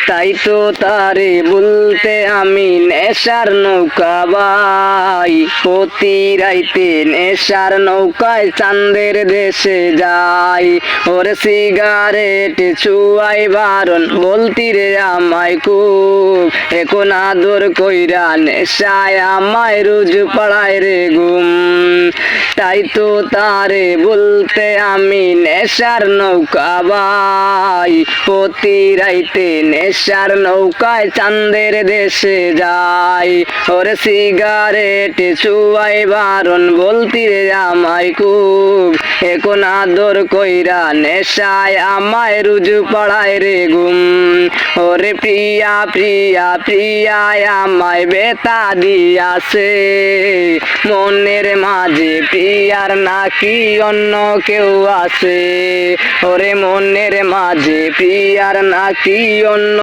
তাই তো তারে বলতে আমি নেশার নৌকা বাই, প্রতি রাইতে নেশার নৌকায় চাঁদের দেশে যাই। ওর সিগারেট চুয়াই বারণ বলতি রে আমায় খুব, এখন আদর কইরা নেশায় আমায় রোজ পড়ায় রে ঘুম। তাই তো তারে বলতে আমি নেশার নৌকা বাই, প্রতি রাইতে নেশার নৌকায় চাঁদের দেশে যাই। ওরে সিগারেট চুয়াই বারণ বলতি রে আমায় খুব, এখন আদর কইরা নেশায় আমায় রুজু পড়ায় রে ঘুম। ওরে প্রিয়া প্রিয়া প্রিয়া আমায় বেতা দিয়াছে, মনের মাঝে প্রিয়ার নাকি অন্য কেউ আছে। ওরে মনের মাঝে প্রিয়ার নাকি অন্য